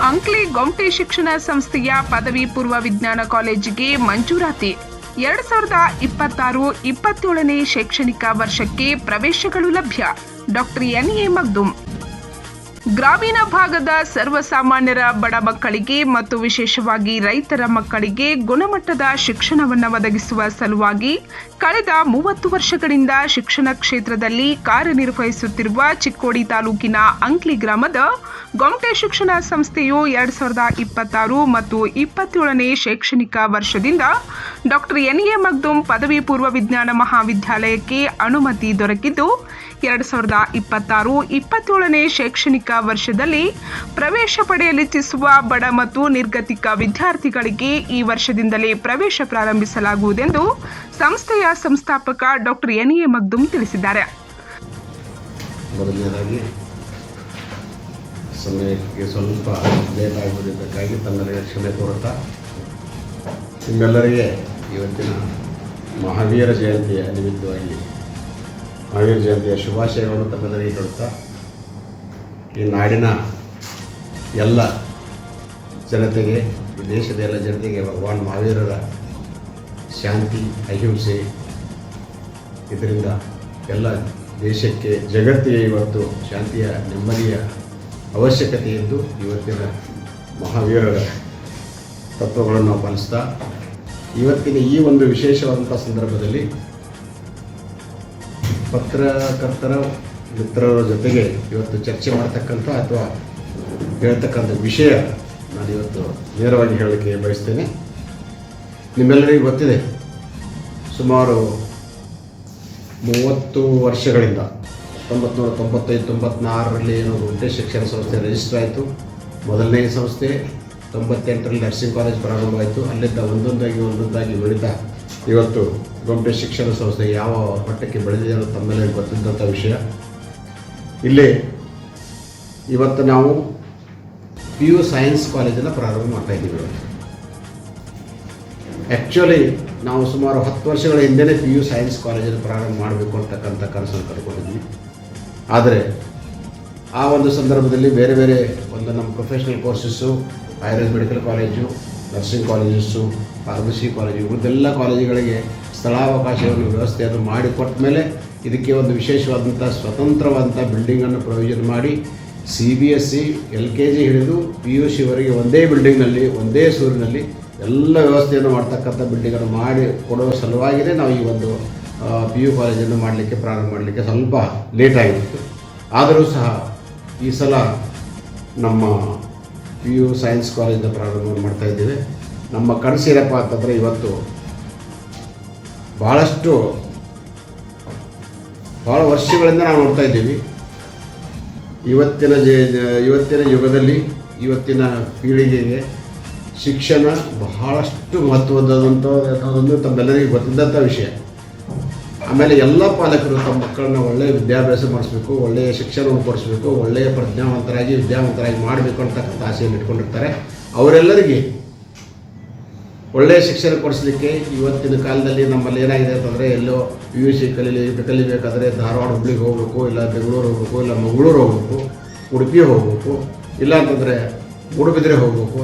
ಅಂಕ್ಲಿ ಗೊಮ್ಟೆ ಶಿಕ್ಷಣ ಸಂಸ್ಥೆಯ ಪದವಿ ಪೂರ್ವ ವಿಜ್ಞಾನ ಕಾಲೇಜಿಗೆ ಮಂಜೂರಾತಿ 2026-27ನೇ ಶೈಕ್ಷಣಿಕ ವರ್ಷಕ್ಕೆ ಪ್ರವೇಶಗಳು ಲಭ್ಯ. ಡಾಕ್ಟರ್ ಎನ್.ಎ. ಮಗ್ದುಮ್. ಗ್ರಾಮೀಣ ಭಾಗದ ಸರ್ವಸಾಮಾನ್ಯರ ಬಡ ಮಕ್ಕಳಿಗೆ ಮತ್ತು ವಿಶೇಷವಾಗಿ ರೈತರ ಮಕ್ಕಳಿಗೆ ಗುಣಮಟ್ಟದ ಶಿಕ್ಷಣವನ್ನು ಒದಗಿಸುವ ಸಲುವಾಗಿ ಕಳೆದ 30 ವರ್ಷಗಳಿಂದ ಶಿಕ್ಷಣ ಕ್ಷೇತ್ರದಲ್ಲಿ ಕಾರ್ಯನಿರ್ವಹಿಸುತ್ತಿರುವ ಚಿಕ್ಕೋಡಿ ತಾಲೂಕಿನ ಅಂಕ್ಲಿ ಗ್ರಾಮದ ಗೊಮ್ಟೆ ಶಿಕ್ಷಣ ಸಂಸ್ಥೆಯು 2026 ಮತ್ತು 27ನೇ ಶೈಕ್ಷಣಿಕ ವರ್ಷದಿಂದ ಡಾಕ್ಟರ್ ಎನ್.ಎ. ಮಗ್ದುಮ್ ಪದವಿ ಪೂರ್ವ ವಿಜ್ಞಾನ ಮಹಾವಿದ್ಯಾಲಯಕ್ಕೆ ಅನುಮತಿ ದೊರಕಿದ್ದು 2026-27ನೇ ಶೈಕ್ಷಣಿಕ ವರ್ಷದಲ್ಲಿ ಪ್ರವೇಶ ಪಡೆಯಲಿಚ್ಛಿಸುವ ಬಡ ಮತ್ತು ನಿರ್ಗತಿಕ ವಿದ್ಯಾರ್ಥಿಗಳಿಗೆ ಈ ವರ್ಷದಿಂದಲೇ ಪ್ರವೇಶ ಪ್ರಾರಂಭಿಸಲಾಗುವುದೆಂದು ಸಂಸ್ಥೆಯ ಸಂಸ್ಥಾಪಕ ಡಾಕ್ಟರ್ ಎನ್.ಎ. ಮಗ್ದುಮ್ ತಿಳಿಸಿದ್ದಾರೆ. ಮೊದಲನೇದಾಗಿ ಸಮಯಕ್ಕೆ ಸ್ವಲ್ಪ ಲೇಟ್ ಆಗಿರುವುದಕ್ಕಾಗಿ ತಮ್ಮೆಲ್ಲರಿಗೆ ಕ್ಷಮೆ ಕೋರುತ್ತಾ ನಿಮ್ಮೆಲ್ಲರಿಗೆ ಇವತ್ತಿನ ಮಹಾವೀರ ಜಯಂತಿಯ ನಿಮಿತ್ತವಾಗಿ ಮಹಾವೀರ ಜಯಂತಿಯ ಶುಭಾಶಯಗಳನ್ನು ತಮ್ಮೆಲ್ಲರಿಗೆ ಕೊಡುತ್ತಾ ಈ ನಾಡಿನ ಎಲ್ಲ ಜನತೆಗೆ, ಈ ದೇಶದ ಎಲ್ಲ ಜನತೆಗೆ ಭಗವಾನ್ ಮಹಾವೀರರ ಶಾಂತಿ, ಅಹಿಂಸೆ, ಇದರಿಂದ ಎಲ್ಲ ದೇಶಕ್ಕೆ, ಜಗತ್ತಿಗೆ ಇವತ್ತು ಶಾಂತಿಯ, ನೆಮ್ಮದಿಯ ಅವಶ್ಯಕತೆ ಎಂದು ಇವತ್ತಿನ ಮಹಾವೀರರ ತತ್ವಗಳನ್ನು ನಾವು ಪಾಲಿಸ್ತಾ ಇವತ್ತಿನ ಈ ಒಂದು ವಿಶೇಷವಾದಂಥ ಸಂದರ್ಭದಲ್ಲಿ ಪತ್ರಕರ್ತರ ಮಿತ್ರರ ಜೊತೆಗೆ ಇವತ್ತು ಚರ್ಚೆ ಮಾಡ್ತಕ್ಕಂಥ ಅಥವಾ ಹೇಳ್ತಕ್ಕಂಥ ವಿಷಯ ನಾನು ಇವತ್ತು ನೇರವಾಗಿ ಹೇಳಲಿಕ್ಕೆ ಬಯಸ್ತೇನೆ. ನಿಮ್ಮೆಲ್ಲರಿಗೂ ಗೊತ್ತಿದೆ, ಸುಮಾರು 30 ವರ್ಷಗಳಿಂದ 1995-96ರಲ್ಲಿ ಏನೋ ಗೊಮ್ಟೆ ಶಿಕ್ಷಣ ಸಂಸ್ಥೆ ರಿಜಿಸ್ಟರ್ ಆಯಿತು. ಮೊದಲನೇ ಸಂಸ್ಥೆ 98ರಲ್ಲಿ ನರ್ಸಿಂಗ್ ಕಾಲೇಜ್ ಪ್ರಾರಂಭ ಆಯಿತು. ಅಲ್ಲಿಂದ ಒಂದೊಂದಾಗಿ ಬೆಳೀತಾ ಇವತ್ತು ಗೊಮ್ಟೆ ಶಿಕ್ಷಣ ಸಂಸ್ಥೆ ಯಾವ ಮಟ್ಟಕ್ಕೆ ಬೆಳೆದಿದೆ ಅನ್ನೋದು ತಮ್ಮೆಲ್ಲರಿಗೂ ಗೊತ್ತಿದ್ದಂಥ ವಿಷಯ. ಇಲ್ಲಿ ಇವತ್ತು ನಾವು PU ಸೈನ್ಸ್ ಕಾಲೇಜನ್ನು ಪ್ರಾರಂಭ ಮಾಡ್ತಾಯಿದ್ದೀವಿ. ಆ್ಯಕ್ಚುಲಿ ನಾವು ಸುಮಾರು 10 ವರ್ಷಗಳ ಹಿಂದೆಯೇ PU ಸೈನ್ಸ್ ಕಾಲೇಜನ್ನು ಪ್ರಾರಂಭ ಮಾಡಬೇಕು ಅಂತಕ್ಕಂಥ ಕನಸನ್ನು ಕಟ್ಕೊಂಡಿದ್ವಿ. ಆದರೆ ಆ ಒಂದು ಸಂದರ್ಭದಲ್ಲಿ ಬೇರೆ ಬೇರೆ ಒಂದು ನಮ್ಮ professional courses, Ayurveda medical college, nursing colleges, pharmacy college, ಇವತ್ತೆಲ್ಲ ಕಾಲೇಜುಗಳಿಗೆ ಸ್ಥಳಾವಕಾಶವನ್ನು ವ್ಯವಸ್ಥೆಯನ್ನು ಮಾಡಿಕೊಟ್ಟ ಮೇಲೆ ಇದಕ್ಕೆ ಒಂದು ವಿಶೇಷವಾದಂಥ ಸ್ವತಂತ್ರವಾದಂಥ ಬಿಲ್ಡಿಂಗನ್ನು ಪ್ರೊವಿಷನ್ ಮಾಡಿ CBSE LKG ಹಿಡಿದು PUC ವರೆಗೆ ಒಂದೇ ಬಿಲ್ಡಿಂಗ್ನಲ್ಲಿ, ಒಂದೇ ಸೂರಿನಲ್ಲಿ ಎಲ್ಲ ವ್ಯವಸ್ಥೆಯನ್ನು ಮಾಡ್ತಕ್ಕಂಥ ಬಿಲ್ಡಿಂಗನ್ನು ಮಾಡಿ ಕೊಡುವ ಸಲುವಾಗಿಯೇ ನಾವು ಈ ಒಂದು PU ಕಾಲೇಜನ್ನು ಪ್ರಾರಂಭ ಮಾಡಲಿಕ್ಕೆ ಸ್ವಲ್ಪ ಲೇಟ್ ಆಗಿತ್ತು. ಆದರೂ ಸಹ ಈ ಸಲ ನಮ್ಮ PU ಸೈನ್ಸ್ ಕಾಲೇಜಿನ ಪ್ರಾರಂಭ ಮಾಡ್ತಾಯಿದ್ದೇವೆ. ನಮ್ಮ ಕನಸೇನಪ್ಪ ಅಂತಂದರೆ ಇವತ್ತು ಭಾಳ ವರ್ಷಗಳಿಂದ ನಾವು ನೋಡ್ತಾ ಇದ್ದೀವಿ. ಇವತ್ತಿನ ಯುಗದಲ್ಲಿ, ಇವತ್ತಿನ ಪೀಳಿಗೆಗೆ ಶಿಕ್ಷಣ ಬಹಳಷ್ಟು ಮಹತ್ವವಾದಂಥದ್ದು ತಮ್ಮೆಲ್ಲರಿಗೂ ಗೊತ್ತಿದ್ದಂಥ ವಿಷಯ. ಆಮೇಲೆ ಎಲ್ಲ ಪಾಲಕರು ತಮ್ಮ ಮಕ್ಕಳನ್ನ ಒಳ್ಳೆಯ ವಿದ್ಯಾಭ್ಯಾಸ ಮಾಡಿಸ್ಬೇಕು, ಒಳ್ಳೆಯ ಶಿಕ್ಷಣವನ್ನು ಕೊಡಿಸ್ಬೇಕು, ಒಳ್ಳೆಯ ವಿದ್ಯಾವಂತರಾಗಿ ಮಾಡಬೇಕು ಅಂತಕ್ಕಂಥ ಆಸೆಯನ್ನು ಇಟ್ಕೊಂಡಿರ್ತಾರೆ. ಅವರೆಲ್ಲರಿಗೆ ಒಳ್ಳೆಯ ಶಿಕ್ಷಣ ಕೊಡಿಸ್ಲಿಕ್ಕೆ ಇವತ್ತಿನ ಕಾಲದಲ್ಲಿ ನಮ್ಮಲ್ಲಿ ಏನಾಗಿದೆ ಅಂತಂದರೆ, ಎಲ್ಲೋ PUC ಕಲಿಬೇಕಾದ್ರೆ ಧಾರವಾಡ, ಹುಬ್ಳಿಗೆ ಹೋಗಬೇಕು, ಇಲ್ಲ ಬೆಂಗಳೂರು ಹೋಗಬೇಕು, ಇಲ್ಲ ಮಂಗಳೂರು ಹೋಗಬೇಕು, ಉಡುಪಿ ಹೋಗಬೇಕು, ಇಲ್ಲ ಅಂತಂದರೆ ಮೂಡುಬಿದಿರೆ ಹೋಗಬೇಕು,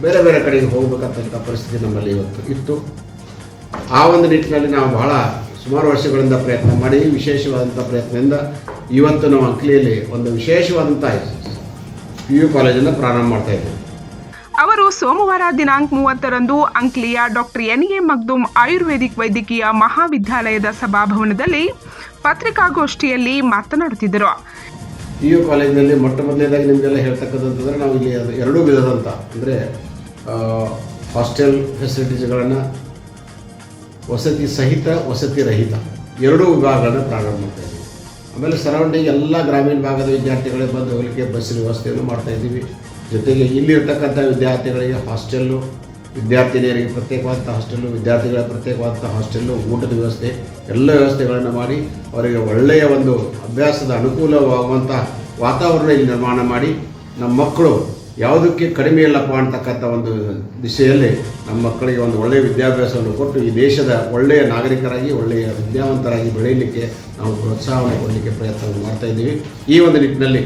ಬೇರೆ ಬೇರೆ ಕಡೆಗೆ ಹೋಗ್ಬೇಕಂತಂಥ ಪರಿಸ್ಥಿತಿ ನಮ್ಮಲ್ಲಿ ಇವತ್ತು ಇತ್ತು. ಆ ಒಂದು ನಿಟ್ಟಿನಲ್ಲಿ ನಾವು ಸುಮಾರು ವರ್ಷಗಳಿಂದ ಪ್ರಯತ್ನ ಮಾಡಿ ವಿಶೇಷವಾದಂಥ ಪ್ರಯತ್ನದಿಂದ ಇವತ್ತು ನಾವು ಅಂಕ್ಲಿಯಲ್ಲಿ ಒಂದು ವಿಶೇಷವಾದಂಥ PU ಕಾಲೇಜನ್ನು ಪ್ರಾರಂಭ ಮಾಡ್ತಾಯಿದ್ದೇವೆ. ಅವರು ಸೋಮವಾರ ದಿನಾಂಕ 30ರಂದು ಅಂಕ್ಲಿಯ ಡಾಕ್ಟರ್ ಎನ್.ಎ. ಮಗ್ದುಮ್ ಆಯುರ್ವೇದಿಕ್ ವೈದ್ಯಕೀಯ ಮಹಾವಿದ್ಯಾಲಯದ ಸಭಾಭವನದಲ್ಲಿ ಪತ್ರಿಕಾಗೋಷ್ಠಿಯಲ್ಲಿ ಮಾತನಾಡುತ್ತಿದ್ದರು. PU ಕಾಲೇಜಿನಲ್ಲಿ ಮೊದಲನೇದಾಗಿ ನಿಮಗೆಲ್ಲ ಹೇಳ್ತಕ್ಕಂಥದ್ದು ನಾವು ಇಲ್ಲಿ 2 ವಿಧದಂಥ, ಅಂದರೆ ಹಾಸ್ಟೆಲ್ ಫೆಸಿಲಿಟೀಸ್ಗಳನ್ನು ವಸತಿ ಸಹಿತ, ವಸತಿ ರಹಿತ 2 ವಿಭಾಗಗಳನ್ನು ಪ್ರಾರಂಭ ಮಾಡ್ತಾಯಿದ್ದೀವಿ. ಆಮೇಲೆ ಸರೌಂಡಿಂಗ್ ಎಲ್ಲ ಗ್ರಾಮೀಣ ಭಾಗದ ವಿದ್ಯಾರ್ಥಿಗಳಿಗೆ ಬಂದು ಹೋಗಲಿಕ್ಕೆ ಬಸ್ಸಿನ ವ್ಯವಸ್ಥೆಯನ್ನು ಮಾಡ್ತಾಯಿದ್ದೀವಿ. ಜೊತೆಗೆ ಇಲ್ಲಿರ್ತಕ್ಕಂಥ ವಿದ್ಯಾರ್ಥಿಗಳಿಗೆ ಹಾಸ್ಟೆಲ್ಲು, ವಿದ್ಯಾರ್ಥಿನಿಯರಿಗೆ ಪ್ರತ್ಯೇಕವಾದಂಥ ಹಾಸ್ಟೆಲ್ಲು, ವಿದ್ಯಾರ್ಥಿಗಳ ಪ್ರತ್ಯೇಕವಾದಂಥ ಹಾಸ್ಟೆಲ್ಲು, ಊಟದ ವ್ಯವಸ್ಥೆ, ಎಲ್ಲ ವ್ಯವಸ್ಥೆಗಳನ್ನು ಮಾಡಿ ಅವರಿಗೆ ಒಳ್ಳೆಯ ಒಂದು ಅಭ್ಯಾಸದ ಅನುಕೂಲವಾಗುವಂಥ ವಾತಾವರಣ ಇಲ್ಲಿ ನಿರ್ಮಾಣ ಮಾಡಿ ನಮ್ಮ ಮಕ್ಕಳು ಯಾವುದಕ್ಕೆ ಕಡಿಮೆ ಇಲ್ಲಪ್ಪ ಅಂತಕ್ಕಂಥ ಒಂದು ದಿಶೆಯಲ್ಲಿ ನಮ್ಮ ಮಕ್ಕಳಿಗೆ ಒಂದು ಒಳ್ಳೆಯ ವಿದ್ಯಾಭ್ಯಾಸವನ್ನು ಕೊಟ್ಟು ಈ ದೇಶದ ಒಳ್ಳೆಯ ನಾಗರಿಕರಾಗಿ, ಒಳ್ಳೆಯ ವಿದ್ಯಾವಂತರಾಗಿ ಬೆಳೆಯಲಿಕ್ಕೆ ನಾವು ಪ್ರೋತ್ಸಾಹವನ್ನು ಕೊಡಲಿಕ್ಕೆ ಪ್ರಯತ್ನವನ್ನು ಮಾಡ್ತಾಯಿದ್ದೀವಿ. ಈ ಒಂದು ನಿಟ್ಟಿನಲ್ಲಿ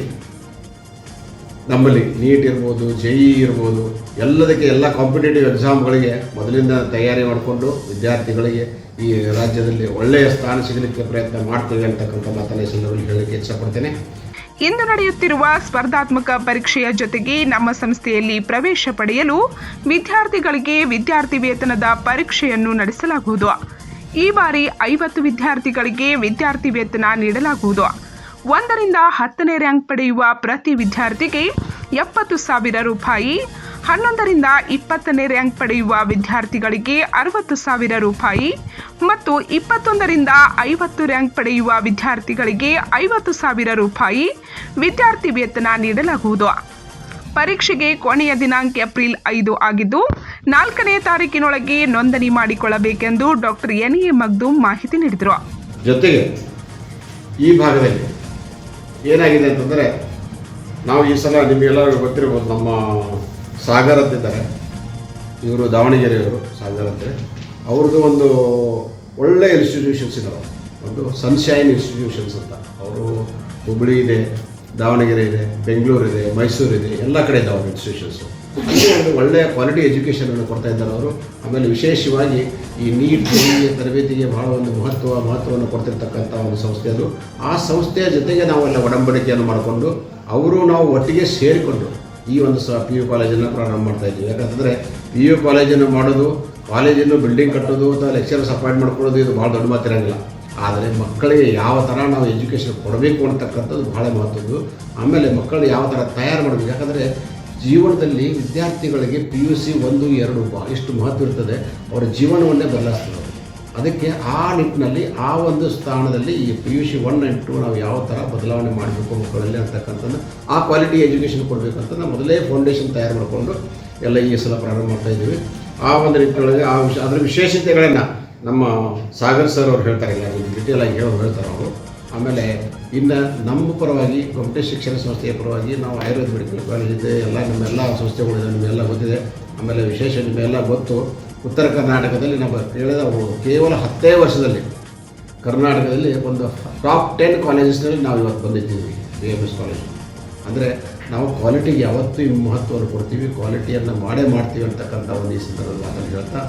ನಮ್ಮಲ್ಲಿ ನೀಟ್ ಇರ್ಬೋದು, JEE ಇರ್ಬೋದು, ಎಲ್ಲದಕ್ಕೆ ಎಲ್ಲ ಕಾಂಪಿಟೇಟಿವ್ ಎಕ್ಸಾಮ್ಗಳಿಗೆ ಮೊದಲಿಂದ ತಯಾರಿ ಮಾಡಿಕೊಂಡು ವಿದ್ಯಾರ್ಥಿಗಳಿಗೆ ಈ ರಾಜ್ಯದಲ್ಲಿ ಒಳ್ಳೆಯ ಸ್ಥಾನ ಸಿಗಲಿಕ್ಕೆ ಪ್ರಯತ್ನ ಮಾಡ್ತೀವಿ ಅಂತಕ್ಕಂಥ ಮಾತನ್ನ ಈ ಸಂದರ್ಭದಲ್ಲಿ ಹೇಳಲಿಕ್ಕೆ ಇಷ್ಟಪಡ್ತೇನೆ. ಇಂದು ನಡೆಯುತ್ತಿರುವ ಸ್ಪರ್ಧಾತ್ಮಕ ಪರೀಕ್ಷೆಯ ಜೊತೆಗೆ ನಮ್ಮ ಸಂಸ್ಥೆಯಲ್ಲಿ ಪ್ರವೇಶ ಪಡೆಯಲು ವಿದ್ಯಾರ್ಥಿಗಳಿಗೆ ವಿದ್ಯಾರ್ಥಿ ವೇತನದ ಪರೀಕ್ಷೆಯನ್ನು ನಡೆಸಲಾಗುವುದು. ಈ ಬಾರಿ 50 ವಿದ್ಯಾರ್ಥಿಗಳಿಗೆ ವಿದ್ಯಾರ್ಥಿ ವೇತನ ನೀಡಲಾಗುವುದು. 1ರಿಂದ 10ನೇ ರ್ಯಾಂಕ್ ಪಡೆಯುವ ಪ್ರತಿ ವಿದ್ಯಾರ್ಥಿಗೆ 70,000 ರೂಪಾಯಿ, 11ರಿಂದ 20ನೇ ರ್ಯಾಂಕ್ ಪಡೆಯುವ ವಿದ್ಯಾರ್ಥಿಗಳಿಗೆ 60,000 ರೂಪಾಯಿ ಮತ್ತು 21ರಿಂದ 50 ರ್ಯಾಂಕ್ ಪಡೆಯುವ ವಿದ್ಯಾರ್ಥಿಗಳಿಗೆ 50,000 ರೂಪಾಯಿ ವಿದ್ಯಾರ್ಥಿ ವೇತನ ನೀಡಲಾಗುವುದು. ಪರೀಕ್ಷೆಗೆ ಕೊನೆಯ ದಿನಾಂಕ ಏಪ್ರಿಲ್ 5 ಆಗಿದ್ದು 4ನೇ ತಾರೀಕಿನೊಳಗೆ ನೋಂದಣಿ ಮಾಡಿಕೊಳ್ಳಬೇಕೆಂದು ಡಾಕ್ಟರ್ NA ಮಗ್ದೂಮ್ ಮಾಹಿತಿ ನೀಡಿದರು. ಜೊತೆಗೆ ಈ ಭಾಗದಲ್ಲಿ ಏನಾಗಿದೆ ಅಂತಂದರೆ, ನಾವು ಈ ಸಲ ನಿಮಗೆಲ್ಲರಿಗೂ ಗೊತ್ತಿರ್ಬೋದು, ನಮ್ಮ ಸಾಗರ್ ಅಂತಿದ್ದಾರೆ, ಇವರು ದಾವಣಗೆರೆಯವರು, ಸಾಗರ್ ಅಂತೇಳಿ. ಅವ್ರದ್ದು ಒಂದು ಒಳ್ಳೆ ಇನ್ಸ್ಟಿಟ್ಯೂಷನ್ಸ್ ಇದ್ದಾವೆ. ಒಂದು ಸನ್ಶೈನ್ ಇನ್ಸ್ಟಿಟ್ಯೂಷನ್ಸ್ ಅಂತ. ಅವರು ಹುಬ್ಬಳ್ಳಿ ಇದೆ, ದಾವಣಗೆರೆ ಇದೆ, ಬೆಂಗಳೂರು ಇದೆ, ಮೈಸೂರು ಇದೆ, ಎಲ್ಲ ಕಡೆ ಇದ್ದಾವೆ ಇನ್ಸ್ಟಿಟ್ಯೂಷನ್ಸು. ಒಂದು ಒಳ್ಳೆಯ ಕ್ವಾಲಿಟಿ ಎಜುಕೇಷನನ್ನು ಕೊಡ್ತಾ ಇದ್ದಾರೆ ಅವರು. ಆಮೇಲೆ ವಿಶೇಷವಾಗಿ ಈ ನೀಟ್ ತರಬೇತಿಗೆ ಬಹಳ ಒಂದು ಮಹತ್ವವನ್ನು ಕೊಡ್ತಿರ್ತಕ್ಕಂಥ ಒಂದು ಸಂಸ್ಥೆ ಅದು. ಆ ಸಂಸ್ಥೆಯ ಜೊತೆಗೆ ನಾವೆಲ್ಲ ಒಡಂಬಡಿಕೆಯನ್ನು ಮಾಡಿಕೊಂಡು ಅವರು ನಾವು ಒಟ್ಟಿಗೆ ಸೇರಿಕೊಂಡು ಈ ಒಂದು PU ಕಾಲೇಜನ್ನು ಪ್ರಾರಂಭ ಮಾಡ್ತಾ ಇದ್ದೀವಿ. ಯಾಕಂತಂದರೆ PU ಕಾಲೇಜನ್ನು ಮಾಡೋದು, ಕಾಲೇಜನ್ನು ಬಿಲ್ಡಿಂಗ್ ಕಟ್ಟೋದು ಅಥವಾ ಲೆಕ್ಚರರ್ಸ್ ಅಪಾಯಿಂಟ್ ಮಾಡ್ಕೊಳ್ಳೋದು ಇದು ಭಾಳ ದೊಡ್ಡ ಮಾತಿರಂಗಿಲ್ಲ. ಆದರೆ ಮಕ್ಕಳಿಗೆ ಯಾವ ಥರ ನಾವು ಎಜುಕೇಷನ್ ಕೊಡಬೇಕು ಅಂತಕ್ಕಂಥದ್ದು ಭಾಳ ಮಹತ್ವದ್ದು. ಆಮೇಲೆ ಮಕ್ಕಳು ಯಾವ ಥರ ತಯಾರು ಮಾಡಬೇಕು, ಯಾಕಂದರೆ ಜೀವನದಲ್ಲಿ ವಿದ್ಯಾರ್ಥಿಗಳಿಗೆ PUC 1, 2 ಎಷ್ಟು ಮಹತ್ವ ಇರ್ತದೆ, ಅವರ ಜೀವನವನ್ನೇ ಬದಲಾಯಿಸ್ತದೆ. ಅದಕ್ಕೆ ಆ ನಿಟ್ಟಿನಲ್ಲಿ ಆ ಒಂದು ಸ್ಥಾನದಲ್ಲಿ ಈ PUC 1 and 2 ನಾವು ಯಾವ ಥರ ಬದಲಾವಣೆ ಮಾಡಬೇಕು ಮಕ್ಕಳಲ್ಲಿ ಅಂತಕ್ಕಂಥದ್ದು, ಆ ಕ್ವಾಲಿಟಿ ಎಜುಕೇಷನ್ ಕೊಡಬೇಕಂತ ನಾವು ಮೊದಲೇ ಫೌಂಡೇಶನ್ ತಯಾರು ಮಾಡಿಕೊಂಡು ಎಲ್ಲ ಈ ಸಲ ಪ್ರಾರಂಭ ಮಾಡ್ತಾಯಿದ್ದೀವಿ. ಆ ಒಂದು ನಿಟ್ಟಿನೊಳಗೆ ಅದರ ವಿಶೇಷತೆಗಳನ್ನು ನಮ್ಮ ಸಾಗರ್ ಸರ್ ಅವ್ರು ಹೇಳ್ತಾರೆ, ಇಲ್ಲ ಡಿಟೇಲ್ ಆಗಿ ಹೇಳ್ತಾರೆ ಅವರು. ಆಮೇಲೆ ಇನ್ನು ನಮ್ಮ ಪರವಾಗಿ ಗೊಮ್ಮಟೆ ಶಿಕ್ಷಣ ಸಂಸ್ಥೆಯ ಪರವಾಗಿ ನಾವು ಆಯುರ್ವೇದ ಮೆಡಿಕಲ್ ಕಾಲೇಜ್ ಇದೆ, ಎಲ್ಲ ನಮ್ಮೆಲ್ಲ ಸಂಸ್ಥೆಗಳಿದೆ, ನಿಮ್ಮೆಲ್ಲ ಗೊತ್ತಿದೆ. ಆಮೇಲೆ ವಿಶೇಷ ನಿಮ್ಮೆಲ್ಲ ಗೊತ್ತು, ಉತ್ತರ ಕರ್ನಾಟಕದಲ್ಲಿ ನಾವು ಕೇವಲ 10 ವರ್ಷದಲ್ಲಿ ಕರ್ನಾಟಕದಲ್ಲಿ ಒಂದು ಟಾಪ್ 10 ಕಾಲೇಜಸ್ನಲ್ಲಿ ನಾವು ಇವತ್ತು ಬಂದಿದ್ದೀವಿ. BMS ಕಾಲೇಜು ಅಂದರೆ ನಾವು ಕ್ವಾಲಿಟಿಗೆ ಯಾವತ್ತೂ ಮಹತ್ವವನ್ನು ಕೊಡ್ತೀವಿ, ಕ್ವಾಲಿಟಿಯನ್ನು ಮಾಡ್ತೀವಿ ಅಂತಕ್ಕಂಥ ಒಂದು ಈ ಸಂದರ್ಭದಲ್ಲಿ ಮಾತನ್ನು ಹೇಳ್ತಾ,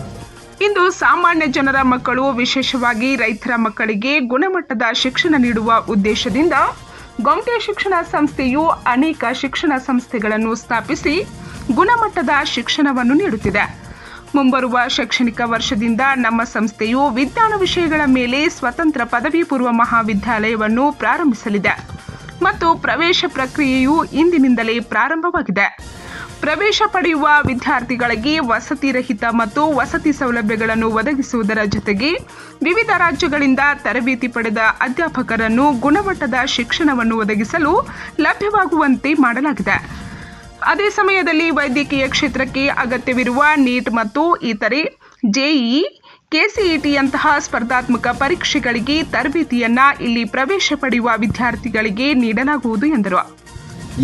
ಇಂದು ಸಾಮಾನ್ಯ ಜನರ ಮಕ್ಕಳು, ವಿಶೇಷವಾಗಿ ರೈತರ ಮಕ್ಕಳಿಗೆ ಗುಣಮಟ್ಟದ ಶಿಕ್ಷಣ ನೀಡುವ ಉದ್ದೇಶದಿಂದ ಗೊಮ್ಮಟೆ ಶಿಕ್ಷಣ ಸಂಸ್ಥೆಯು ಅನೇಕ ಶಿಕ್ಷಣ ಸಂಸ್ಥೆಗಳನ್ನು ಸ್ಥಾಪಿಸಿ ಗುಣಮಟ್ಟದ ಶಿಕ್ಷಣವನ್ನು ನೀಡುತ್ತಿದೆ. ಮುಂಬರುವ ಶೈಕ್ಷಣಿಕ ವರ್ಷದಿಂದ ನಮ್ಮ ಸಂಸ್ಥೆಯು ವಿಜ್ಞಾನ ವಿಷಯಗಳ ಮೇಲೆ ಸ್ವತಂತ್ರ ಪದವಿ ಪೂರ್ವ ಮಹಾವಿದ್ಯಾಲಯವನ್ನು ಪ್ರಾರಂಭಿಸಲಿದೆ ಮತ್ತು ಪ್ರವೇಶ ಪ್ರಕ್ರಿಯೆಯು ಇಂದಿನಿಂದಲೇ ಪ್ರಾರಂಭವಾಗಿದೆ. ಪ್ರವೇಶ ಪಡೆಯುವ ವಿದ್ಯಾರ್ಥಿಗಳಿಗೆ ವಸತಿ ರಹಿತ ಮತ್ತು ವಸತಿ ಸೌಲಭ್ಯಗಳನ್ನು ಒದಗಿಸುವುದರ ಜೊತೆಗೆ ವಿವಿಧ ರಾಜ್ಯಗಳಿಂದ ತರಬೇತಿ ಪಡೆದ ಅಧ್ಯಾಪಕರನ್ನು ಗುಣಮಟ್ಟದ ಶಿಕ್ಷಣವನ್ನು ಒದಗಿಸಲು ಲಭ್ಯವಾಗುವಂತೆ ಮಾಡಲಾಗಿದೆ. ಅದೇ ಸಮಯದಲ್ಲಿ ವೈದ್ಯಕೀಯ ಕ್ಷೇತ್ರಕ್ಕೆ ಅಗತ್ಯವಿರುವ ನೀಟ್ ಮತ್ತು ಇತರೆ JEE, KCETಯಂತಹ ಸ್ಪರ್ಧಾತ್ಮಕ ಪರೀಕ್ಷೆಗಳಿಗೆ ತರಬೇತಿಯನ್ನು ಇಲ್ಲಿ ಪ್ರವೇಶ ಪಡೆಯುವ ವಿದ್ಯಾರ್ಥಿಗಳಿಗೆ ನೀಡಲಾಗುವುದು ಎಂದರು.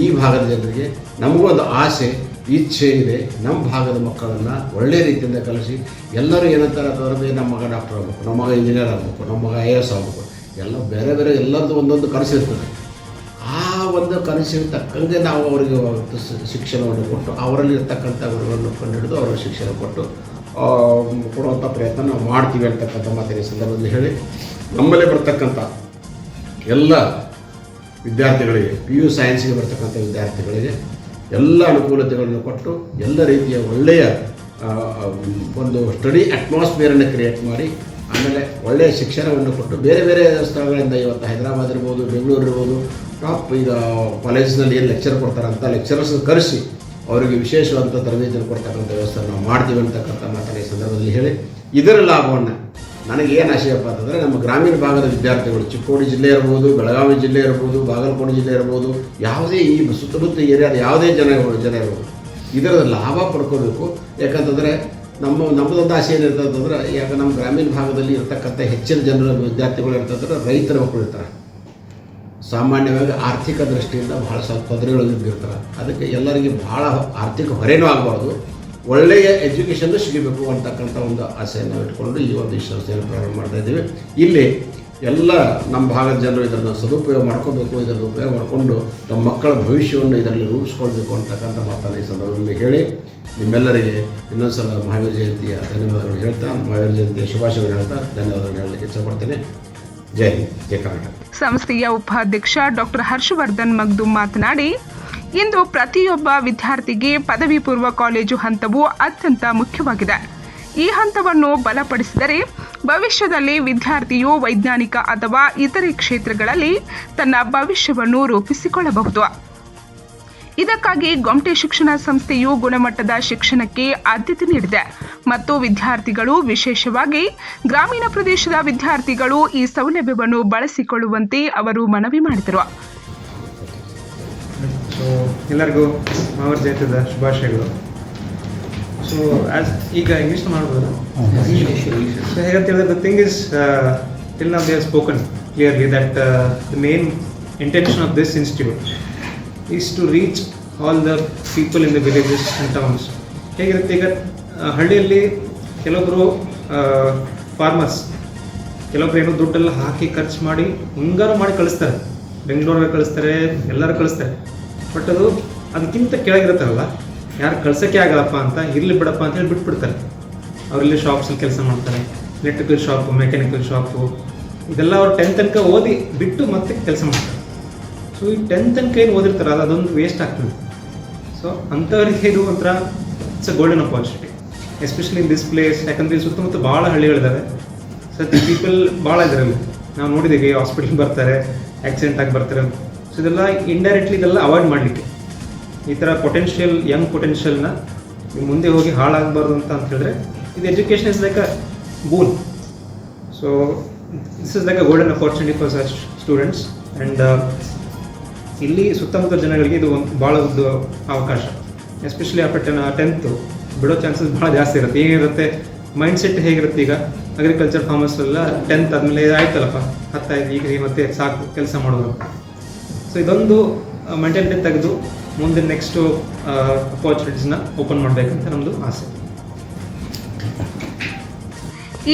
ಈ ಭಾಗದ ಜನರಿಗೆ ನಮಗೊಂದು ಆಸೆ, ಇಚ್ಛೆ ಇದೆ, ನಮ್ಮ ಭಾಗದ ಮಕ್ಕಳನ್ನು ಒಳ್ಳೆಯ ರೀತಿಯಿಂದ ಕಲಿಸಿ ಎಲ್ಲರೂ ಏನಂತಾರೆ ಅಂತಂದ್ರೆ ನಮ್ಮ ಮಗ ಡಾಕ್ಟರ್ ಆಗಬೇಕು, ನಮ್ಮ ಮಗ ಇಂಜಿನಿಯರ್ ಆಗಬೇಕು, ನಮ್ಮ ಮಗ IAS ಆಗಬೇಕು, ಎಲ್ಲ ಬೇರೆ ಬೇರೆ ಎಲ್ಲರದ್ದು ಒಂದೊಂದು ಕನಸಿರ್ತದೆ. ಆ ಒಂದು ಕನಸಿಗೆ ತಕ್ಕಂಗೆ ನಾವು ಅವರಿಗೆ ಶಿಕ್ಷಣವನ್ನು ಕೊಟ್ಟು ಅವರಲ್ಲಿರ್ತಕ್ಕಂಥ ಗುರುಗಳನ್ನು ಕಂಡುಹಿಡಿದು ಅವರಿಗೆ ಶಿಕ್ಷಣ ಕೊಟ್ಟು ಕೊಡುವಂಥ ಪ್ರಯತ್ನ ನಾವು ಮಾಡ್ತೀವಿ ಅಂತಕ್ಕಂಥ ಮಾತಿನ ಸಂದರ್ಭದಲ್ಲಿ ಹೇಳಿ, ನಮ್ಮಲ್ಲೇ ಬರ್ತಕ್ಕಂಥ ಎಲ್ಲ ವಿದ್ಯಾರ್ಥಿಗಳಿಗೆ PU ಸೈನ್ಸ್ಗೆ ಬರ್ತಕ್ಕಂಥ ವಿದ್ಯಾರ್ಥಿಗಳಿಗೆ ಎಲ್ಲ ಅನುಕೂಲತೆಗಳನ್ನು ಕೊಟ್ಟು ಎಲ್ಲ ರೀತಿಯ ಒಳ್ಳೆಯ ಒಂದು ಸ್ಟಡಿ ಅಟ್ಮಾಸ್ಫಿಯರನ್ನು ಕ್ರಿಯೇಟ್ ಮಾಡಿ, ಆಮೇಲೆ ಒಳ್ಳೆಯ ಶಿಕ್ಷಣವನ್ನು ಕೊಟ್ಟು ಬೇರೆ ಬೇರೆ ಸ್ಥಳಗಳಿಂದ ಇವತ್ತು ಹೈದರಾಬಾದ್ ಇರ್ಬೋದು, ಬೆಂಗಳೂರು ಇರ್ಬೋದು, ಟಾಪ್ ಈಗ ಕಾಲೇಜಿನಲ್ಲಿ ಏನು ಲೆಕ್ಚರ್ ಕೊಡ್ತಾರಂಥ ಲೆಕ್ಚರರ್ಸ್ ಕರೆಸಿ ಅವರಿಗೆ ವಿಶೇಷವಾದಂಥ ತರಬೇತಿಯನ್ನು ಕೊಡ್ತಕ್ಕಂಥ ವ್ಯವಸ್ಥೆ ನಾವು ಮಾಡ್ತೀವಿ ಅಂತಕ್ಕಂಥ ಮಾತನ್ನ ಈ ಸಂದರ್ಭದಲ್ಲಿ ಹೇಳಿ, ಇದರ ಲಾಭವನ್ನು ನನಗೇನು ಆಶಯಪ್ಪ ಅಂತಂದರೆ, ನಮ್ಮ ಗ್ರಾಮೀಣ ಭಾಗದ ವಿದ್ಯಾರ್ಥಿಗಳು ಚಿಕ್ಕೋಡಿ ಜಿಲ್ಲೆ ಇರ್ಬೋದು, ಬೆಳಗಾವಿ ಜಿಲ್ಲೆ ಇರ್ಬೋದು, ಬಾಗಲಕೋಟೆ ಜಿಲ್ಲೆ ಇರ್ಬೋದು, ಯಾವುದೇ ಈ ಸುತ್ತಮುತ್ತ ಏರಿಯಾದ ಯಾವುದೇ ಜನ ಇರ್ಬೋದು, ಇದರ ಲಾಭ ಪಡ್ಕೋಬೇಕು. ಯಾಕಂತಂದರೆ ನಮ್ಮದೊಂದು ಆಸೆ ಏನಿರ್ತದೆ ಅಂತಂದ್ರೆ, ಯಾಕೆ ನಮ್ಮ ಗ್ರಾಮೀಣ ಭಾಗದಲ್ಲಿ ಇರ್ತಕ್ಕಂಥ ಹೆಚ್ಚಿನ ಜನರ ವಿದ್ಯಾರ್ಥಿಗಳು ಇರ್ತಂದ್ರೆ ರೈತರ ಮಕ್ಕಳು ಇರ್ತಾರೆ. ಸಾಮಾನ್ಯವಾಗಿ ಆರ್ಥಿಕ ದೃಷ್ಟಿಯಿಂದ ಭಾಳ ಸ್ವಲ್ಪ ತೊಂದರೆಗಳು ಇರ್ತಾರೆ. ಅದಕ್ಕೆ ಎಲ್ಲರಿಗೆ ಭಾಳ ಆರ್ಥಿಕ ಹೊರೆನೂ ಆಗಬಾರ್ದು, ಒಳ್ಳೆಯ ಎಜುಕೇಷನ್ನು ಸಿಗಬೇಕು ಅಂತಕ್ಕಂಥ ಒಂದು ಆಸೆಯನ್ನು ಇಟ್ಕೊಂಡು ಈ ಒಂದು ಸಂಸ್ಥೆಯನ್ನು ಪ್ರಾರಂಭ ಮಾಡ್ತಾಯಿದ್ದೀವಿ. ಇಲ್ಲಿ ಎಲ್ಲ ನಮ್ಮ ಭಾಗದ ಜನರು ಇದನ್ನು ಸದುಪಯೋಗ ಮಾಡ್ಕೋಬೇಕು, ಇದನ್ನು ಉಪಯೋಗ ಮಾಡಿಕೊಂಡು ನಮ್ಮ ಮಕ್ಕಳ ಭವಿಷ್ಯವನ್ನು ಇದರಲ್ಲಿ ರೂಪಿಸ್ಕೊಳ್ಬೇಕು ಅಂತಕ್ಕಂಥ ಮಾತನ್ನು ಈ ಸಂದರ್ಭದಲ್ಲಿ ಹೇಳಿ ನಿಮ್ಮೆಲ್ಲರಿಗೆ ಇನ್ನೊಂದು ಸಲ ಮಹಾವೀರ ಜಯಂತಿಯ ಧನ್ಯವಾದಗಳು ಹೇಳ್ತಾ, ಮಹಾವೀರ ಜಯಂತಿಯ ಶುಭಾಶಯಗಳು ಹೇಳ್ತಾ ಧನ್ಯವಾದಗಳು ಹೇಳಲಿಕ್ಕೆ ಇಷ್ಟಪಡ್ತೇನೆ. ಜೈ ಹಿಂದ್, ಜೈ ಕರ್ನಾಟಕ. ಸಂಸ್ಥೆಯ ಉಪಾಧ್ಯಕ್ಷ ಡಾಕ್ಟರ್ ಹರ್ಷವರ್ಧನ್ ಮಗ್ದುಮ್ ಮಾತನಾಡಿ, ಇಂದು ಪ್ರತಿಯೊಬ್ಬ ವಿದ್ಯಾರ್ಥಿಗೆ ಪದವಿ ಪೂರ್ವ ಕಾಲೇಜು ಹಂತವು ಅತ್ಯಂತ ಮುಖ್ಯವಾಗಿದೆ. ಈ ಹಂತವನ್ನು ಬಲಪಡಿಸಿದರೆ ಭವಿಷ್ಯದಲ್ಲಿ ವಿದ್ಯಾರ್ಥಿಯು ವೈಜ್ಞಾನಿಕ ಅಥವಾ ಇತರೆ ಕ್ಷೇತ್ರಗಳಲ್ಲಿ ತನ್ನ ಭವಿಷ್ಯವನ್ನು ರೂಪಿಸಿಕೊಳ್ಳಬಹುದು. ಇದಕ್ಕಾಗಿ ಗೊಮಟೆ ಶಿಕ್ಷಣ ಸಂಸ್ಥೆಯು ಗುಣಮಟ್ಟದ ಶಿಕ್ಷಣಕ್ಕೆ ಆದ್ಯತೆ ನೀಡಿದೆ ಮತ್ತು ವಿದ್ಯಾರ್ಥಿಗಳು, ವಿಶೇಷವಾಗಿ ಗ್ರಾಮೀಣ ಪ್ರದೇಶದ ವಿದ್ಯಾರ್ಥಿಗಳು ಈ ಸೌಲಭ್ಯವನ್ನು ಬಳಸಿಕೊಳ್ಳುವಂತೆ ಅವರು ಮನವಿ ಮಾಡಿದರು. ಎಲ್ಲರಿಗೂ ಮಹಾವೀರ ಜಯಂತಿಯ ಶುಭಾಶಯಗಳು. ಸೊ ಈಗ ಇಂಗ್ಲೀಷ್ ಮಾಡ್ಬೋದು. ಸೊ ಹೇಗಂತ ಹೇಳಿದ್ರೆ, the thing is till now they have spoken clearly that the main intention of this institute is to reach all the people in the villages and towns. ಹೇಗಿರುತ್ತೆ, ಈಗ ಹಳ್ಳಿಯಲ್ಲಿ ಕೆಲವೊಬ್ಬರು ಫಾರ್ಮರ್ಸ್, ಕೆಲವೊಬ್ರು ಏನೋ ದುಡ್ಡೆಲ್ಲ ಹಾಕಿ ಖರ್ಚು ಮಾಡಿ ಮುಂಗಾರು ಮಾಡಿ ಕಳಿಸ್ತಾರೆ, ಬೆಂಗಳೂರಿಗೆ ಕಳಿಸ್ತಾರೆ, ಎಲ್ಲರೂ ಕಳಿಸ್ತಾರೆ. ಬಟ್ ಅದು ಅದಕ್ಕಿಂತ ಕೆಳಗಿರುತ್ತಾರಲ್ಲ, ಯಾರು ಕಳ್ಸೋಕ್ಕೆ ಆಗಲ್ಲಪ್ಪ ಅಂತ, ಇರಲಿ ಬಿಡಪ್ಪ ಅಂತ ಹೇಳಿ ಬಿಟ್ಬಿಡ್ತಾರೆ. ಅವರಲ್ಲಿ ಶಾಪ್ಸಲ್ಲಿ ಕೆಲಸ ಮಾಡ್ತಾರೆ, ಎಲೆಕ್ಟ್ರಿಕಲ್ ಶಾಪು, ಮೆಕ್ಯಾನಿಕಲ್ ಶಾಪು, ಇದೆಲ್ಲ ಅವ್ರು 10th ತನಕ ಓದಿ ಬಿಟ್ಟು ಮತ್ತೆ ಕೆಲಸ ಮಾಡ್ತಾರೆ. ಸೊ ಈ 10th ತನಕ ಏನು ಓದಿರ್ತಾರಲ್ಲ, ಅದೊಂದು ವೇಸ್ಟ್ ಆಗ್ತದೆ. ಸೊ ಅಂಥವ್ರಿಗೆ ಇದು ಒಂಥರ it's a golden opportunity, especially in this place. ಯಾಕಂದರೆ ಇಲ್ಲಿ ಸುತ್ತಮುತ್ತ ಭಾಳ ಹಳ್ಳಿಗಳಿದ್ದಾವೆ, ಸತಿ ಪೀಪಲ್ ಭಾಳ ಇದರಲ್ಲಿ ನಾವು ನೋಡಿದ್ದೀವಿ. ಹಾಸ್ಪಿಟ್ಲಿಗೆ ಬರ್ತಾರೆ, ಆಕ್ಸಿಡೆಂಟ್ ಆಗಿ ಬರ್ತಾರೆ. ಸೊ ಇದೆಲ್ಲ ಇಂಡೈರೆಕ್ಟ್ಲಿ ಇದೆಲ್ಲ ಅವಾಯ್ಡ್ ಮಾಡಲಿಕ್ಕೆ ಈ ಥರ ಪೊಟೆನ್ಷಿಯಲ್, ಯಂಗ್ ಪೊಟೆನ್ಷಿಯಲ್ನ ಮುಂದೆ ಹೋಗಿ ಹಾಳಾಗಬಾರ್ದು ಅಂತ ಹೇಳಿದ್ರೆ, ಇದು education is like a boon. So this is like a golden opportunity for such students. And ಇಲ್ಲಿ ಸುತ್ತಮುತ್ತ ಜನಗಳಿಗೆ ಇದು ಒಂದು ಭಾಳ ಉದ್ದ ಅವಕಾಶ. ಎಸ್ಪೆಷಲಿ ಆಫ್ಟರ್ 10th ಬಿಡೋ ಚಾನ್ಸಸ್ ಭಾಳ ಜಾಸ್ತಿ ಇರುತ್ತೆ. ಏನಿರುತ್ತೆ ಮೈಂಡ್ ಸೆಟ್ ಹೇಗಿರುತ್ತೆ, ಈಗ ಅಗ್ರಿಕಲ್ಚರ್ ಫಾರ್ಮರ್ಸ್ ಎಲ್ಲ 10th ಆದಮೇಲೆ ಆಯ್ತಲ್ಲಪ್ಪ, 10 ಆಯ್ತು, ಈಗ ಮತ್ತೆ ಸಾಕು ಕೆಲಸ ಮಾಡೋದು. ಸೊ ಇದೊಂದು ಮೆಂಟಾಲಿಟಿ ತೆಗೆದು ಮುಂದೆ ನೆಕ್ಸ್ಟು ಅಪಾರ್ಚುನಿಟೀಸ್ನ ಓಪನ್ ಮಾಡಬೇಕಂತ ನಮ್ಮದು ಆಸೆ.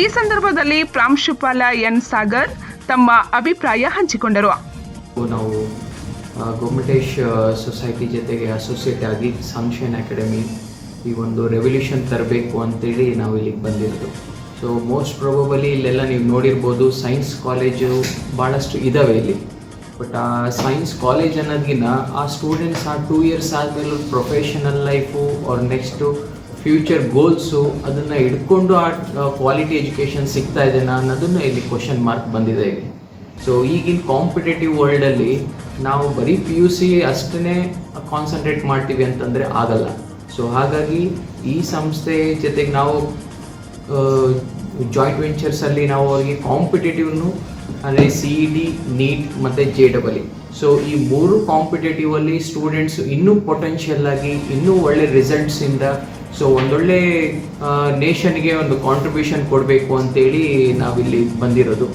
ಈ ಸಂದರ್ಭದಲ್ಲಿ ಪ್ರಾಂಶುಪಾಲ ಎನ್ ಸಾಗರ್ ತಮ್ಮ ಅಭಿಪ್ರಾಯ ಹಂಚಿಕೊಂಡರು. ನಾವು ಗೊಮಟೇಶ್ ಸೊಸೈಟಿ ಜೊತೆಗೆ ಅಸೋಸಿಯೇಟ್ ಆಗಿ ಸನ್ಶೈನ್ ಅಕಾಡೆಮಿ ಈ ಒಂದು ರೆವಲ್ಯೂಷನ್ ತರಬೇಕು ಅಂತೇಳಿ ನಾವು ಇಲ್ಲಿಗೆ ಬಂದಿರೋದು. ಸೊ ಮೋಸ್ಟ್ ಪ್ರೊಬಬಲಿ ಇಲ್ಲೆಲ್ಲ ನೀವು ನೋಡಿರ್ಬೋದು, ಸೈನ್ಸ್ ಕಾಲೇಜು ಭಾಳಷ್ಟು ಇದ್ದಾವೆ ಇಲ್ಲಿ. ಬಟ್ ಆ ಸೈನ್ಸ್ ಕಾಲೇಜ್ ಅನ್ನೋದಕ್ಕಿಂತ ಆ ಸ್ಟೂಡೆಂಟ್ಸ್ ಆ 2 years ಆದಮೇಲೆ ಪ್ರೊಫೆಷನಲ್ ಲೈಫು ಅವ್ರ ನೆಕ್ಸ್ಟು ಫ್ಯೂಚರ್ ಗೋಲ್ಸು ಅದನ್ನು ಹಿಡ್ಕೊಂಡು ಆ ಕ್ವಾಲಿಟಿ ಎಜುಕೇಷನ್ ಸಿಗ್ತಾ ಇದೆನಾ ಅನ್ನೋದನ್ನು ಇಲ್ಲಿ ಕ್ವಶನ್ ಮಾರ್ಕ್ ಬಂದಿದೆ ಇಲ್ಲಿ. ಸೊ ಈಗಿನ ಕಾಂಪಿಟೇಟಿವ್ ವರ್ಲ್ಡಲ್ಲಿ ನಾವು ಬರೀ PUC ಅಷ್ಟೇ ಕಾನ್ಸಂಟ್ರೇಟ್ ಮಾಡ್ತೀವಿ ಅಂತಂದರೆ ಆಗಲ್ಲ. ಸೊ ಹಾಗಾಗಿ ಈ ಸಂಸ್ಥೆ ಜೊತೆಗೆ ನಾವು ಜಾಯಿಂಟ್ ವೆಂಚರ್ಸಲ್ಲಿ ನಾವು ಅವರಿಗೆ ಕಾಂಪಿಟೇಟಿವ್ನು ಅಂದರೆ CET, NEET ಮತ್ತು JEE. ಸೊ ಈ 3 ಕಾಂಪಿಟೇಟಿವಲ್ಲಿ ಸ್ಟೂಡೆಂಟ್ಸ್ ಇನ್ನೂ ಪೊಟೆನ್ಷಿಯಲ್ ಆಗಿ ಇನ್ನೂ ಒಳ್ಳೆ ರಿಸಲ್ಟ್ಸಿಂದ ಸೊ ಒಂದೊಳ್ಳೆ ನೇಷನ್ಗೆ ಒಂದು ಕಾಂಟ್ರಿಬ್ಯೂಷನ್ ಕೊಡಬೇಕು ಅಂತೇಳಿ ನಾವಿಲ್ಲಿ ಬಂದಿರೋದು.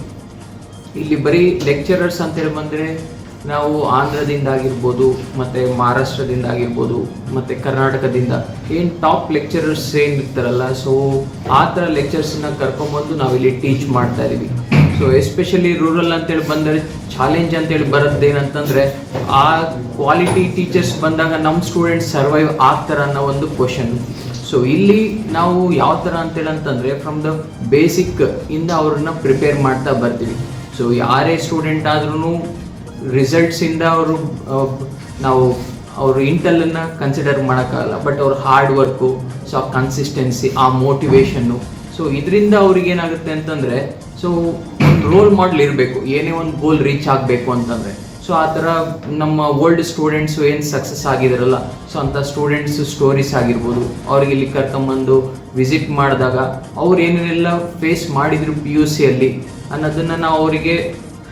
ಇಲ್ಲಿ ಬರೀ ಲೆಕ್ಚರರ್ಸ್ ಅಂತೇಳಿ ಬಂದರೆ ನಾವು ಆಂಧ್ರದಿಂದ ಆಗಿರ್ಬೋದು, ಮತ್ತು ಮಹಾರಾಷ್ಟ್ರದಿಂದ ಆಗಿರ್ಬೋದು, ಮತ್ತು ಕರ್ನಾಟಕದಿಂದ ಏನು ಟಾಪ್ ಲೆಕ್ಚರರ್ಸ್ ಏನಿರ್ತಾರಲ್ಲ, ಸೊ ಆ ಥರ ಲೆಕ್ಚರ್ಸನ್ನ ಕರ್ಕೊಂಬಂದು ನಾವಿಲ್ಲಿ ಟೀಚ್ ಮಾಡ್ತಾ ಇದ್ದೀವಿ. ಸೊ ಎಸ್ಪೆಷಲಿ ರೂರಲ್ ಅಂತೇಳಿ ಬಂದರೆ ಚಾಲೆಂಜ್ ಅಂತೇಳಿ ಬರೋದೇನಂತಂದರೆ, ಆ ಕ್ವಾಲಿಟಿ ಟೀಚರ್ಸ್ ಬಂದಾಗ ನಮ್ಮ ಸ್ಟೂಡೆಂಟ್ಸ್ ಸರ್ವೈವ್ ಆಗ್ತಾರೆ ಅನ್ನೋ ಒಂದು ಕ್ವಶನ್. ಸೊ ಇಲ್ಲಿ ನಾವು ಯಾವ ಥರ ಅಂತೇಳಿ ಅಂತಂದರೆ, ಫ್ರಮ್ ದ ಬೇಸಿಕ್ ಇಂದ ಅವ್ರನ್ನ ಪ್ರಿಪೇರ್ ಮಾಡ್ತಾ ಬರ್ತೀವಿ. ಸೊ ಯಾರೇ ಸ್ಟೂಡೆಂಟ್ ಆದ್ರೂ ರಿಸಲ್ಟ್ಸಿಂದ ನಾವು ಅವರು ಇಂಟೆಲನ್ನು ಕನ್ಸಿಡರ್ ಮಾಡೋಕ್ಕಾಗಲ್ಲ, ಬಟ್ ಅವ್ರ ಹಾರ್ಡ್ ವರ್ಕು, ಸೊ ಆ ಕನ್ಸಿಸ್ಟೆನ್ಸಿ, ಆ ಮೋಟಿವೇಶನ್ನು, ಸೊ ಇದರಿಂದ ಅವ್ರಿಗೇನಾಗುತ್ತೆ ಅಂತಂದರೆ, ಸೊ ಒಂದು ರೋಲ್ ಮಾಡೆಲ್ ಇರಬೇಕು, ಏನೇ ಒಂದು ಗೋಲ್ ರೀಚ್ ಆಗಬೇಕು ಅಂತಂದರೆ. ಸೊ ಆ ಥರ ನಮ್ಮ ಓಲ್ಡ್ ಸ್ಟೂಡೆಂಟ್ಸು ಏನು ಸಕ್ಸಸ್ ಆಗಿದಾರಲ್ಲ, ಸೊ ಅಂಥ ಸ್ಟೂಡೆಂಟ್ಸ್ ಸ್ಟೋರೀಸ್ ಆಗಿರ್ಬೋದು, ಅವ್ರಿಗೆ ಇಲ್ಲಿ ಕರ್ಕೊಂಬಂದು ವಿಸಿಟ್ ಮಾಡಿದಾಗ ಅವ್ರು ಏನೇನೆಲ್ಲ ಫೇಸ್ ಮಾಡಿದ್ರು PUCಯಲ್ಲಿ ಅನ್ನೋದನ್ನು ನಾವು ಅವರಿಗೆ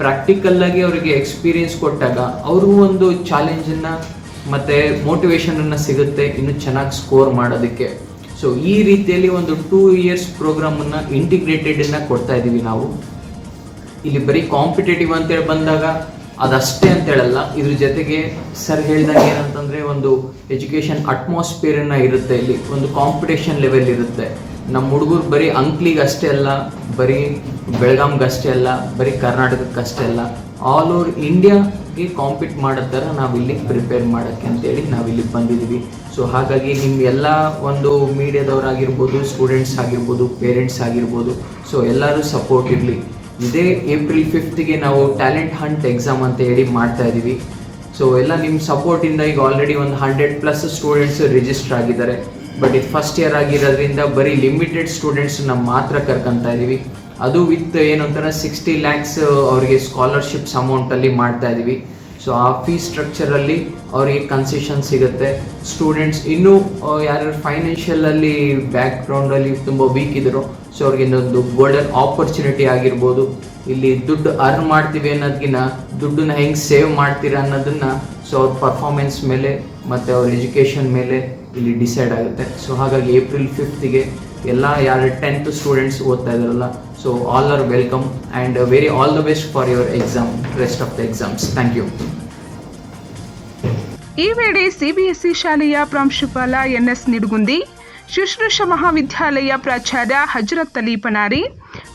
ಪ್ರಾಕ್ಟಿಕಲ್ಲಾಗಿ ಅವರಿಗೆ ಎಕ್ಸ್ಪೀರಿಯನ್ಸ್ ಕೊಟ್ಟಾಗ ಅವ್ರಿಗೂ ಒಂದು ಚಾಲೆಂಜನ್ನು ಮತ್ತು ಮೋಟಿವೇಶನನ್ನು ಸಿಗುತ್ತೆ ಇನ್ನೂ ಚೆನ್ನಾಗಿ ಸ್ಕೋರ್ ಮಾಡೋದಕ್ಕೆ. ಸೊ ಈ ರೀತಿಯಲ್ಲಿ ಒಂದು 2 years ಪ್ರೋಗ್ರಾಮನ್ನು ಇಂಟಿಗ್ರೇಟೆಡನ್ನು ಕೊಡ್ತಾ ಇದ್ದೀವಿ ನಾವು. ಇಲ್ಲಿ ಬರೀ ಕಾಂಪಿಟೇಟಿವ್ ಅಂತೇಳಿ ಬಂದಾಗ ಅದಷ್ಟೇ ಅಂತ ಹೇಳಲ್ಲ, ಇದ್ರ ಜೊತೆಗೆ ಸರ್ ಹೇಳಿದಾಗ ಏನಂತಂದರೆ, ಒಂದು ಎಜುಕೇಷನ್ ಅಟ್ಮಾಸ್ಫಿಯರನ್ನು ಇರುತ್ತೆ, ಇಲ್ಲಿ ಒಂದು ಕಾಂಪಿಟೇಷನ್ ಲೆವೆಲ್ ಇರುತ್ತೆ. ನಮ್ಮ ಹುಡುಗರು ಬರೀ ಅಂಕ್ಲಿಗೆ ಅಷ್ಟೇ ಅಲ್ಲ, ಬರೀ ಬೆಳಗಾಂಗೆ ಅಷ್ಟೇ ಅಲ್ಲ, ಬರೀ ಕರ್ನಾಟಕಕ್ಕೆ ಅಷ್ಟೇ ಅಲ್ಲ, ಆಲ್ ಓವರ್ ಇಂಡಿಯಾಗೆ ಕಾಂಪೀಟ್ ಮಾಡೋ ಥರ ನಾವಿಲ್ಲಿ ಪ್ರಿಪೇರ್ ಮಾಡೋಕ್ಕೆ ಅಂತೇಳಿ ನಾವಿಲ್ಲಿ ಬಂದಿದ್ದೀವಿ. ಸೊ ಹಾಗಾಗಿ ನಿಮ್ಮ ಎಲ್ಲ ಒಂದು ಮೀಡಿಯಾದವರಾಗಿರ್ಬೋದು, ಸ್ಟೂಡೆಂಟ್ಸ್ ಆಗಿರ್ಬೋದು, ಪೇರೆಂಟ್ಸ್ ಆಗಿರ್ಬೋದು, ಸೊ ಎಲ್ಲರೂ ಸಪೋರ್ಟ್ ಇರಲಿ. ಇದೇ ಏಪ್ರಿಲ್ 5ಗೆ ನಾವು ಟ್ಯಾಲೆಂಟ್ ಹಂಟ್ ಎಕ್ಸಾಮ್ ಅಂತ ಹೇಳಿ ಮಾಡ್ತಾ ಇದ್ದೀವಿ. ಸೊ ಎಲ್ಲ ನಿಮ್ಮ ಸಪೋರ್ಟಿಂದ ಈಗ ಆಲ್ರೆಡಿ ಒಂದು 100+ ಸ್ಟೂಡೆಂಟ್ಸ್ ರಿಜಿಸ್ಟರ್ ಆಗಿದ್ದಾರೆ. ಬಟ್ ಇದು ಫಸ್ಟ್ ಇಯರ್ ಆಗಿರೋದ್ರಿಂದ ಬರೀ ಲಿಮಿಟೆಡ್ ಸ್ಟೂಡೆಂಟ್ಸ್ನ ಮಾತ್ರ ಕರ್ಕೊತಾ ಇದ್ದೀವಿ. ಅದು ವಿತ್ ಏನಂತಾರೆ 60 lakhs ಅವರಿಗೆ ಸ್ಕಾಲರ್ಶಿಪ್ಸ್ ಅಮೌಂಟಲ್ಲಿ ಮಾಡ್ತಾ ಇದ್ದೀವಿ. ಸೊ ಆ ಫೀಸ್ ಸ್ಟ್ರಕ್ಚರಲ್ಲಿ ಅವರಿಗೆ ಕನ್ಸೆಷನ್ ಸಿಗುತ್ತೆ. ಸ್ಟೂಡೆಂಟ್ಸ್ ಇನ್ನೂ ಯಾರು ಫೈನಾನ್ಷಿಯಲಲ್ಲಿ ಬ್ಯಾಕ್ಗ್ರೌಂಡಲ್ಲಿ ತುಂಬ ವೀಕ್ ಇದ್ದರು, ಸೊ ಅವ್ರಿಗೆ ಇನ್ನೊಂದು ಗೋಲ್ಡನ್ ಆಪರ್ಚುನಿಟಿ ಆಗಿರ್ಬೋದು. ಇಲ್ಲಿ ದುಡ್ಡು ಅರ್ನ್ ಮಾಡ್ತೀವಿ ಅನ್ನೋದಕ್ಕಿಂತ ದುಡ್ಡನ್ನ ಹೆಂಗೆ ಸೇವ್ ಮಾಡ್ತೀರಾ ಅನ್ನೋದನ್ನು ಸೊ ಅವ್ರ ಪರ್ಫಾರ್ಮೆನ್ಸ್ ಮೇಲೆ ಮತ್ತು ಅವ್ರ ಎಜುಕೇಷನ್ ಮೇಲೆ ಇಲ್ಲಿ ಡಿಸೈಡ್ ಆಗುತ್ತೆ. ಸೊ ಹಾಗಾಗಿ ಏಪ್ರಿಲ್ 5ಗೆ ಎಲ್ಲ ಯಾರು 10th ಸ್ಟೂಡೆಂಟ್ಸ್ ಓದ್ತಾ ಇದ್ದಾರಲ್ಲ, so all are welcome and very all the best for your exam, rest of the exams. Thank you. ಈ ವೇಳೆ ಸಿಬಿಎಸ್ಇ ಶಾಲೆಯ ಪ್ರಾಂಶುಪಾಲ ಎನ್ಎಸ್ ನಿಡುಗುಂದಿ, ಶುಶ್ರೂಷ ಮಹಾವಿದ್ಯಾಲಯ ಪ್ರಾಚಾರ್ಯ ಹಜರತ್ ಅಲಿ ಪನಾರಿ,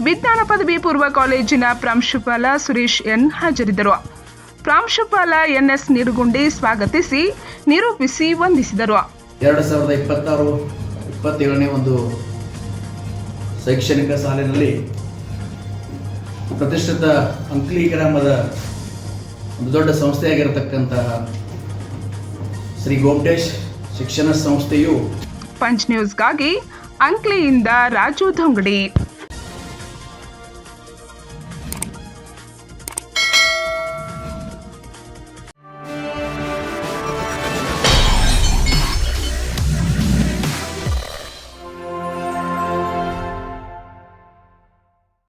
ವಿಜ್ಞಾನ ಪದವಿ ಪೂರ್ವ ಕಾಲೇಜಿನ ಪ್ರಾಂಶುಪಾಲ ಸುರೇಶ್ ಎನ್ ಹಾಜರಿದ್ದರು. ಪ್ರಾಂಶುಪಾಲ ಎನ್ಎಸ್ ನಿಡುಗುಂಡಿ ಸ್ವಾಗತಿಸಿ ನಿರೂಪಿಸಿ ವಂದಿಸಿದರು. 2026-27ನೇ ಒಂದು ಶೈಕ್ಷಣಿಕ ಸಾಲಿನಲ್ಲಿ ಪ್ರತಿಷ್ಠಿತ ಅಂಕ್ಲಿ ಗ್ರಾಮದ ಒಂದು ದೊಡ್ಡ ಸಂಸ್ಥೆಯಾಗಿರತಕ್ಕಂತಹ ಶ್ರೀ ಗೋಮಟೇಶ್ ಶಿಕ್ಷಣ ಸಂಸ್ಥೆಯು ಪಂಚ್ ನ್ಯೂಸ್ಗಾಗಿ ಅಂಕ್ಲಿಯಿಂದ ರಾಜು ಧೊಂಗಡಿ.